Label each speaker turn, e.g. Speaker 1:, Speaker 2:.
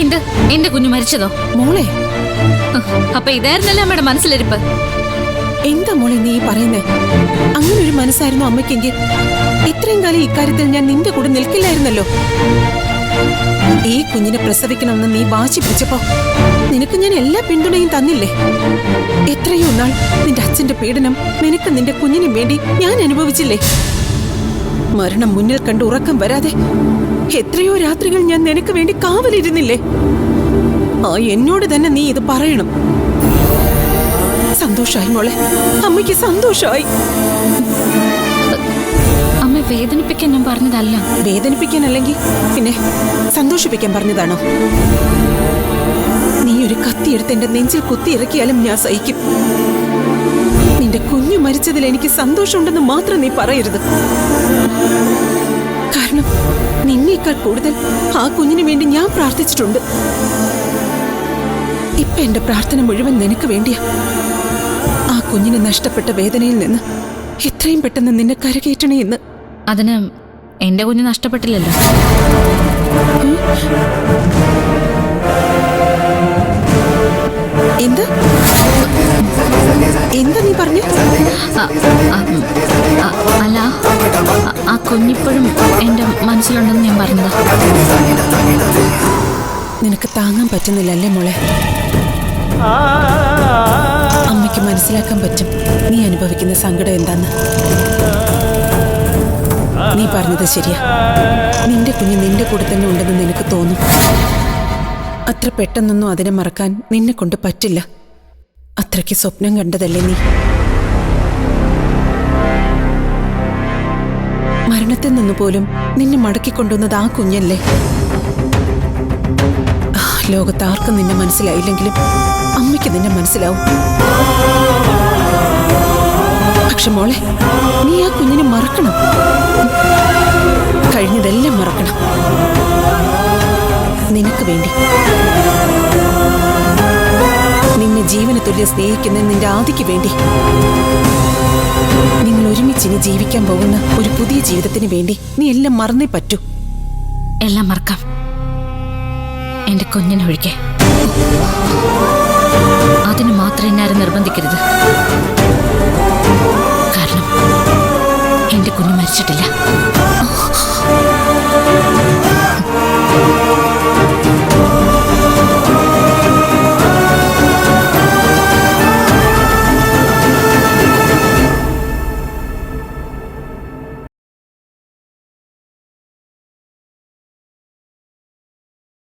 Speaker 1: എന്ത്? എന്റെ കുഞ്ഞു മരിച്ചതോ?
Speaker 2: മോളെ,
Speaker 1: അപ്പൊ ഇതായിരുന്നല്ലേ അമ്മയുടെ മനസ്സിലിരിപ്പ്?
Speaker 2: എന്താ മോളെ നീ പറയുന്നേ? അങ്ങനെ ഒരു മനസ്സായിരുന്നു അമ്മയ്ക്കെങ്കിൽ ഇത്രയും കാലം ഇക്കാര്യത്തിൽ ഞാൻ നിന്റെ കൂടെ നിൽക്കില്ലായിരുന്നല്ലോ. ഈ കുഞ്ഞിനെ പ്രസവിക്കണമെന്ന് നീ വാശി പിടിച്ചപ്പോ നിനക്ക് ഞാൻ എല്ലാ പിന്തുണയും തന്നില്ലേ? എത്രയോ നാൾ നിന്റെ അച്ഛന്റെ പീഡനം നിനക്ക് നിന്റെ കുഞ്ഞിനും വേണ്ടി ഞാൻ അനുഭവിച്ചില്ലേ? മരണം മുന്നിൽ കണ്ട് ഉറക്കം വരാതെ എത്രയോ രാത്രികൾ ഞാൻ നിനക്ക് വേണ്ടി കാവലിരുന്നില്ലേ? ആ എന്നോട് തന്നെ നീ ഇത് പറയണം. സന്തോഷായി മോളെ, അമ്മയ്ക്ക് സന്തോഷായി.
Speaker 1: അമ്മ വേദനിപ്പിക്കാൻ ഞാൻ പറഞ്ഞതല്ല.
Speaker 2: വേദനിപ്പിക്കാനല്ലെങ്കിൽ പിന്നെ സന്തോഷിപ്പിക്കാൻ പറഞ്ഞതാണോ? നീ ഒരു കത്തിയെടുത്ത് എന്റെ നെഞ്ചിൽ കുത്തിയിറക്കിയാലും ഞാൻ സഹിക്കും. നിന്റെ കുഞ്ഞു മരിച്ചതിൽ എനിക്ക് സന്തോഷമുണ്ടെന്ന് മാത്രം നീ പറയരുത്. കാരണം നിന്നേക്കാൾ കൂടുതൽ ആ കുഞ്ഞിന് വേണ്ടി ഞാൻ പ്രാർത്ഥിച്ചിട്ടുണ്ട്. ഇപ്പൊ എന്റെ പ്രാർത്ഥന മുഴുവൻ നിനക്ക് വേണ്ടിയാ. ആ കുഞ്ഞിനെ നഷ്ടപ്പെട്ട വേദനയിൽ നിന്ന് എത്രയും പെട്ടെന്ന് നിന്നെ കരകയറ്റണേ എന്ന്.
Speaker 1: അതിന് എന്റെ കുഞ്ഞ് നഷ്ടപ്പെട്ടില്ലല്ലോ.
Speaker 2: എന്താ എന്താ നീ പറഞ്ഞു?
Speaker 1: അല്ല, ആ കുഞ്ഞിപ്പോഴും എന്റെ മനസ്സിലുണ്ടെന്ന് ഞാൻ പറഞ്ഞതാ.
Speaker 2: നിനക്ക് താങ്ങാൻ പറ്റുന്നില്ലല്ലേ മോളെ? അമ്മയ്ക്ക് മനസ്സിലാക്കാൻ പറ്റും നീ അനുഭവിക്കുന്ന സങ്കടം എന്താന്ന്. നീ പറഞ്ഞത് ശരിയാ. നിന്റെ കുഞ്ഞ് നിന്റെ കൂടെ തന്നെ ഉണ്ടെന്ന് നിനക്ക് തോന്നും. അത്ര പെട്ടെന്നൊന്നും അതിനെ മറക്കാൻ നിന്നെ കൊണ്ട് പറ്റില്ല. അത്രയ്ക്ക് സ്വപ്നം കണ്ടതല്ലേ നീ? മരണത്തിൽ നിന്ന് പോലും നിന്നെ മടക്കിക്കൊണ്ടുവന്നത് ആ കുഞ്ഞല്ലേ? ലോകത്ത് ആർക്കും നിന്നെ മനസ്സിലായില്ലെങ്കിലും അമ്മയ്ക്ക് നിന്നെ മനസ്സിലാവും. പക്ഷെ മോളെ, നീ ആ കുഞ്ഞിനെ മറക്കണം. കഴിഞ്ഞതെല്ലാം മറക്കണം. നിനക്ക് വേണ്ടി, നിന്നെ ജീവന തുല്യം സ്നേഹിക്കുന്ന നിന്റെ ആദിക്ക് വേണ്ടി, നിങ്ങൾ ഒരുമിച്ചിനി ജീവിക്കാൻ പോകുന്ന ഒരു പുതിയ ജീവിതത്തിന് വേണ്ടി നീ എല്ലാം മറന്നേ പറ്റൂ.
Speaker 1: എല്ലാം മറക്കാം, എന്റെ കുഞ്ഞിനെ ഒഴികെ. അതിന് മാത്രം എന്നെ ആരും നിർബന്ധിക്കരുത്. കാരണം എന്റെ കുഞ്ഞ് മരിച്ചിട്ടില്ല.